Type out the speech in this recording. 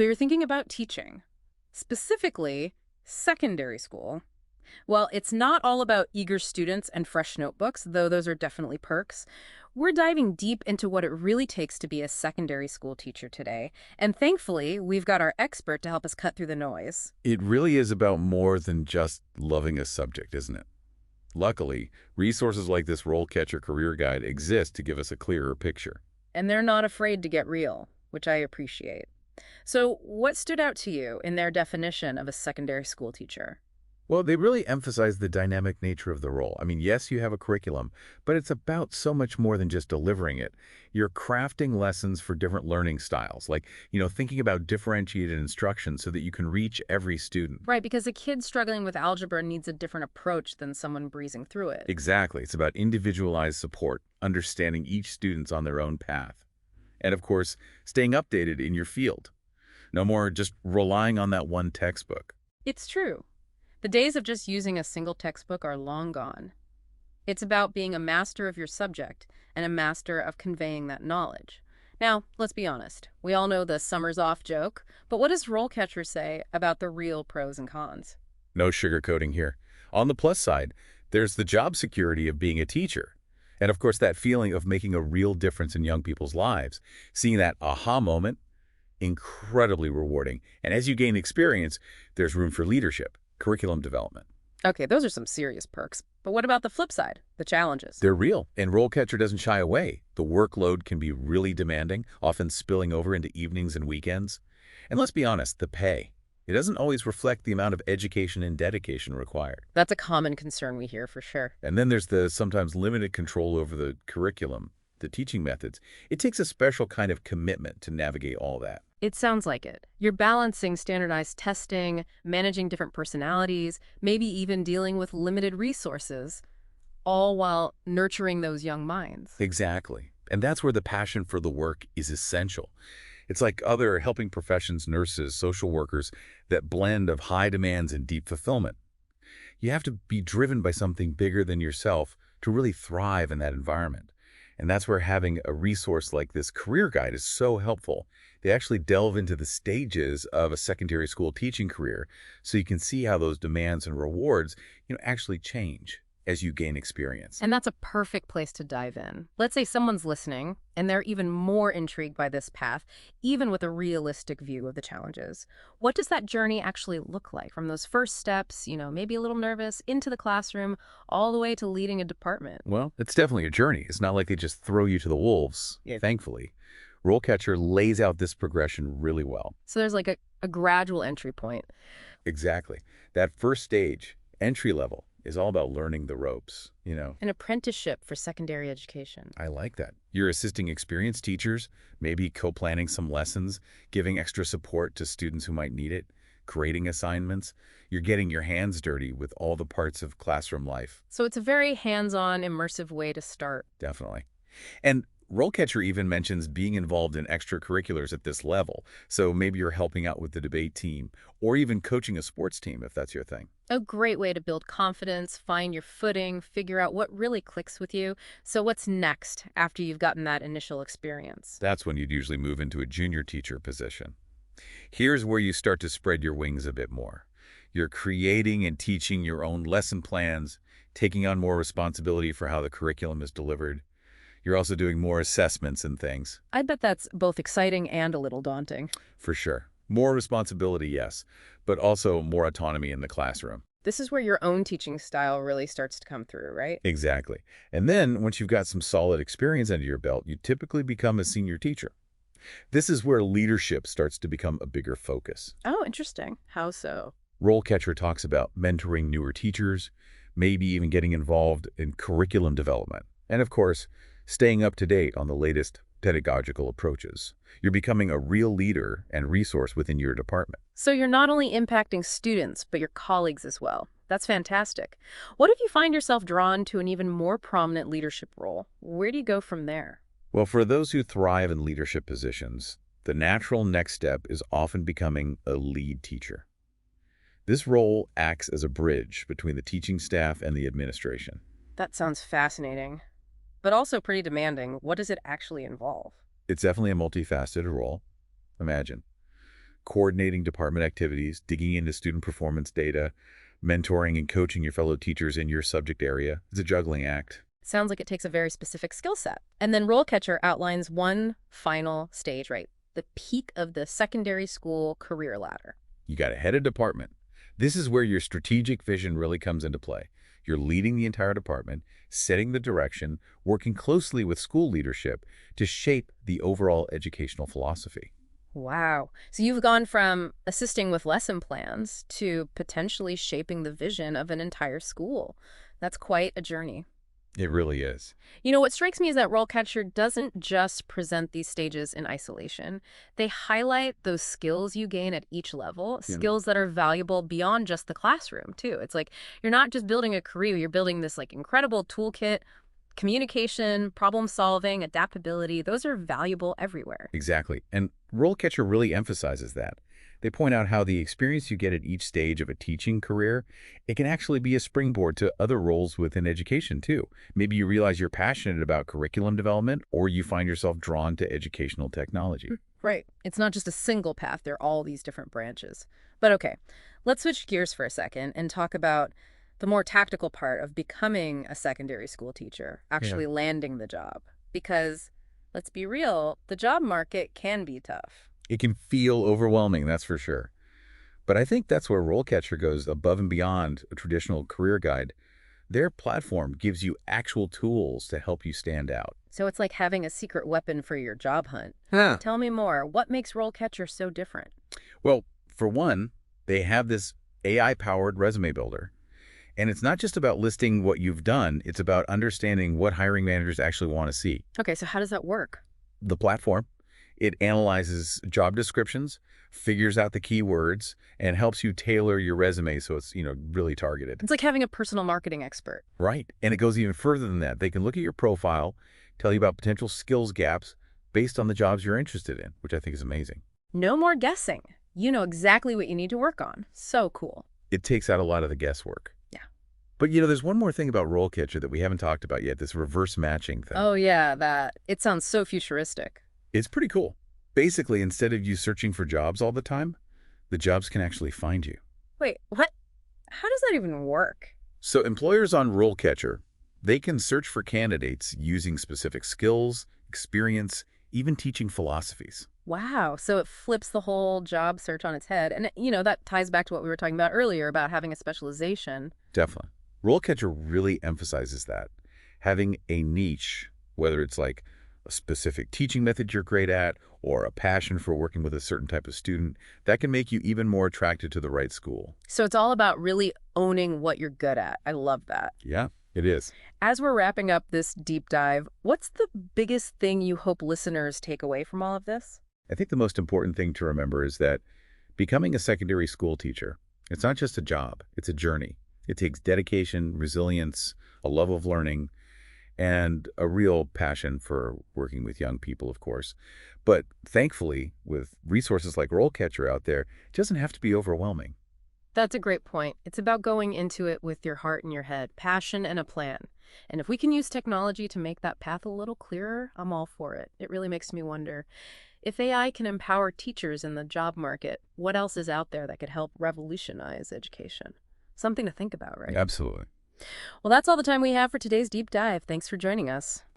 So you're thinking about teaching, specifically secondary school. Well, it's not all about eager students and fresh notebooks, though those are definitely perks. We're diving deep into what it really takes to be a secondary school teacher today, and thankfully, we've got our expert to help us cut through the noise. It really is about more than just loving a subject, isn't it? Luckily, resources like this RoleCatcher career guide exist to give us a clearer picture. And they're not afraid to get real, which I appreciate. So, what stood out to you in their definition of a secondary school teacher? Well, they really emphasize the dynamic nature of the role. I mean, yes, you have a curriculum, but it's about so much more than just delivering it. You're crafting lessons for different learning styles, like, thinking about differentiated instruction so that you can reach every student. Right, because a kid struggling with algebra needs a different approach than someone breezing through it. Exactly. It's about individualized support, understanding each student's on their own path. And of course, staying updated in your field. No more just relying on that one textbook. It's true. The days of just using a single textbook are long gone. It's about being a master of your subject and a master of conveying that knowledge. Now, let's be honest. We all know the summer's off joke, but what does RoleCatcher say about the real pros and cons? No sugarcoating here. On the plus side, there's the job security of being a teacher. And of course, that feeling of making a real difference in young people's lives. Seeing that aha moment, incredibly rewarding. And as you gain experience, there's room for leadership, curriculum development. Okay, those are some serious perks. But what about the flip side, the challenges? They're real, and RoleCatcher doesn't shy away. The workload can be really demanding, often spilling over into evenings and weekends. And let's be honest, the pay. It doesn't always reflect the amount of education and dedication required. That's a common concern we hear for sure. And then there's the sometimes limited control over the curriculum, the teaching methods. It takes a special kind of commitment to navigate all that. It sounds like it. You're balancing standardized testing, managing different personalities, maybe even dealing with limited resources, all while nurturing those young minds. Exactly. And that's where the passion for the work is essential. It's like other helping professions, nurses, social workers, that blend of high demands and deep fulfillment. You have to be driven by something bigger than yourself to really thrive in that environment. And that's where having a resource like this career guide is so helpful. They actually delve into the stages of a secondary school teaching career so you can see how those demands and rewards, actually change as you gain experience. And that's a perfect place to dive in. Let's say someone's listening and they're even more intrigued by this path, even with a realistic view of the challenges. What does that journey actually look like from those first steps, maybe a little nervous, into the classroom, all the way to leading a department? Well, it's definitely a journey. It's not like they just throw you to the wolves, thankfully. RoleCatcher lays out this progression really well. So there's like a gradual entry point. Exactly. That first stage, entry level, is all about learning the ropes, An apprenticeship for secondary education. I like that. You're assisting experienced teachers, maybe co-planning some lessons, giving extra support to students who might need it, grading assignments. You're getting your hands dirty with all the parts of classroom life. So it's a very hands-on, immersive way to start. Definitely. And RoleCatcher even mentions being involved in extracurriculars at this level. So maybe you're helping out with the debate team or even coaching a sports team if that's your thing. A great way to build confidence, find your footing, figure out what really clicks with you. So what's next after you've gotten that initial experience? That's when you'd usually move into a junior teacher position. Here's where you start to spread your wings a bit more. You're creating and teaching your own lesson plans, taking on more responsibility for how the curriculum is delivered. You're also doing more assessments and things. I bet that's both exciting and a little daunting. For sure. More responsibility, yes, but also more autonomy in the classroom. This is where your own teaching style really starts to come through, right? Exactly. And then once you've got some solid experience under your belt, you typically become a senior teacher. This is where leadership starts to become a bigger focus. Oh, interesting. How so? RoleCatcher talks about mentoring newer teachers, maybe even getting involved in curriculum development. And of course, staying up to date on the latest pedagogical approaches. You're becoming a real leader and resource within your department. So you're not only impacting students, but your colleagues as well. That's fantastic. What if you find yourself drawn to an even more prominent leadership role? Where do you go from there? Well, for those who thrive in leadership positions, the natural next step is often becoming a lead teacher. This role acts as a bridge between the teaching staff and the administration. That sounds fascinating, but also pretty demanding. What does it actually involve? It's definitely a multifaceted role. Imagine coordinating department activities, digging into student performance data, mentoring and coaching your fellow teachers in your subject area. It's a juggling act. Sounds like it takes a very specific skill set. And then RoleCatcher outlines one final stage, right? The peak of the secondary school career ladder. You got to head a department. This is where your strategic vision really comes into play. You're leading the entire department, setting the direction, working closely with school leadership to shape the overall educational philosophy. Wow. So you've gone from assisting with lesson plans to potentially shaping the vision of an entire school. That's quite a journey. It really is. You know, what strikes me is that RoleCatcher doesn't just present these stages in isolation. They highlight those skills you gain at each level, Yeah. skills that are valuable beyond just the classroom, too. It's like you're not just building a career, you're building this like incredible toolkit. Communication, problem solving, adaptability, those are valuable everywhere. Exactly. And RoleCatcher really emphasizes that. They point out how the experience you get at each stage of a teaching career, it can actually be a springboard to other roles within education too. Maybe you realize you're passionate about curriculum development, or you find yourself drawn to educational technology. Right. It's not just a single path, there are all these different branches. But okay, let's switch gears for a second and talk about the more tactical part of becoming a secondary school teacher, Yeah. actually landing the job. Because, let's be real, the job market can be tough. It can feel overwhelming, that's for sure. But I think that's where RoleCatcher goes above and beyond a traditional career guide. Their platform gives you actual tools to help you stand out. So it's like having a secret weapon for your job hunt. Huh. Tell me more. What makes RoleCatcher so different? Well, for one, they have this AI-powered resume builder. And it's not just about listing what you've done, it's about understanding what hiring managers actually want to see. Okay, so how does that work? The platform, it analyzes job descriptions, figures out the keywords, and helps you tailor your resume so it's, really targeted. It's like having a personal marketing expert. Right. And it goes even further than that. They can look at your profile, tell you about potential skills gaps based on the jobs you're interested in, which I think is amazing. No more guessing. You know exactly what you need to work on. So cool. It takes out a lot of the guesswork. Yeah. But, there's one more thing about RoleCatcher that we haven't talked about yet, this reverse matching thing. Oh, yeah, that. It sounds so futuristic. It's pretty cool. Basically, instead of you searching for jobs all the time, the jobs can actually find you. Wait, what? How does that even work? So employers on RoleCatcher, they can search for candidates using specific skills, experience, even teaching philosophies. Wow. So it flips the whole job search on its head. And, that ties back to what we were talking about earlier about having a specialization. Definitely. RoleCatcher really emphasizes that. Having a niche, whether it's like a specific teaching method you're great at or a passion for working with a certain type of student, that can make you even more attracted to the right school. So it's all about really owning what you're good at. I love that. Yeah, it is. As we're wrapping up this deep dive, what's the biggest thing you hope listeners take away from all of this? I think the most important thing to remember is that becoming a secondary school teacher, it's not just a job, it's a journey. It takes dedication, resilience, a love of learning, and a real passion for working with young people, of course. But thankfully, with resources like RoleCatcher out there, it doesn't have to be overwhelming. That's a great point. It's about going into it with your heart and your head, passion and a plan. And if we can use technology to make that path a little clearer, I'm all for it. It really makes me wonder, if AI can empower teachers in the job market, what else is out there that could help revolutionize education? Something to think about, right? Absolutely. Well, that's all the time we have for today's deep dive. Thanks for joining us.